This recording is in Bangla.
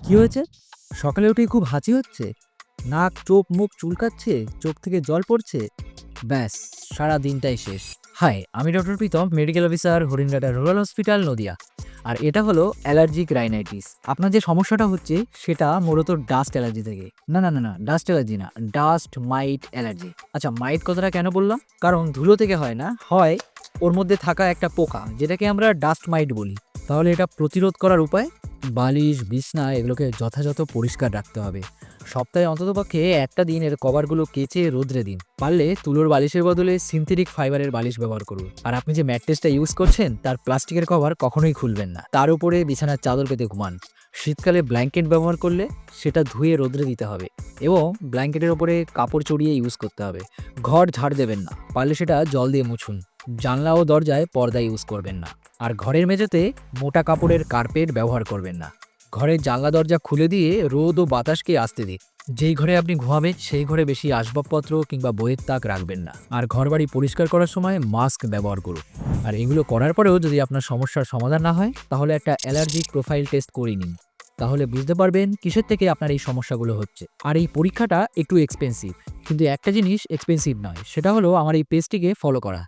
কি হয়েছে? সকালে উঠেই খুব হাঁচি হচ্ছে? নাক, চোখ, মুখ চুলকাচ্ছে? চোখ থেকে জল পড়ছে? ব্যাস, সারা দিনটাই শেষ। হাই, আমি doctor Pritam, medical officer, Haringhata rural hospital, Nadia. আর এটা হলো অ্যালার্জিক রাইনাইটিস। আপনার যে সমস্যাটা হচ্ছে সেটা মূলত ডাস্ট অ্যালার্জি থেকে। না, ডাস্ট অ্যালার্জি না, ডাস্ট মাইট অ্যালার্জি। আচ্ছা, মাইট কথাটা কেন বললাম? কারণ ধুলো থেকে হয় না, হয় ওর মধ্যে থাকা একটা পোকা, যেটাকে আমরা ডাস্ট মাইট বলি। তাহলে এটা প্রতিরোধ করার উপায়? বালিশ, বিছনা এগুলোকে যথাযথ পরিষ্কার রাখতে হবে। সপ্তাহে অন্ততপক্ষে একটা দিন এর কভারগুলো কেচে রোদ্রে দিন। পারলে তুলোর বালিশের বদলে সিনথেটিক ফাইবারের বালিশ ব্যবহার করুন। আর আপনি যে ম্যাট্রেসটা ইউজ করছেন তার প্লাস্টিকের কভার কখনোই খুলবেন না। তার উপরে বিছানার চাদর পেতে ঘুমান। শীতকালে ব্ল্যাঙ্কেট ব্যবহার করলে সেটা ধুয়ে রোদ্রে দিতে হবে এবং ব্ল্যাঙ্কেটের ওপরে কাপড় চড়িয়ে ইউজ করতে হবে। ঘর ঝাড় দেবেন না, পারলে সেটা জল দিয়ে মুছুন। জানলা ও দরজায় পর্দা ইউজ করবেন না। আর ঘরের মেঝেতে মোটা কাপড়ের কার্পেট ব্যবহার করবেন না। ঘরের জানলা দরজা খুলে দিয়ে রোদ ও বাতাসকে আসতে দিন। যেই ঘরে আপনি ঘুমাবেন সেই ঘরে বেশি আসবাবপত্র কিংবা বইয়ের তাক রাখবেন না। আর ঘরবাড়ি পরিষ্কার করার সময় মাস্ক ব্যবহার করুন। আর এগুলো করার পরেও যদি আপনার সমস্যার সমাধান না হয় তাহলে একটা অ্যালার্জিক প্রোফাইল টেস্ট করে নিন। তাহলে বুঝতে পারবেন কিসের থেকে আপনার এই সমস্যাগুলো হচ্ছে। আর এই পরীক্ষাটা একটু এক্সপেন্সিভ, কিন্তু একটা জিনিস এক্সপেন্সিভ নয়, সেটা হলো আমার এই পেজটিকে ফলো করা।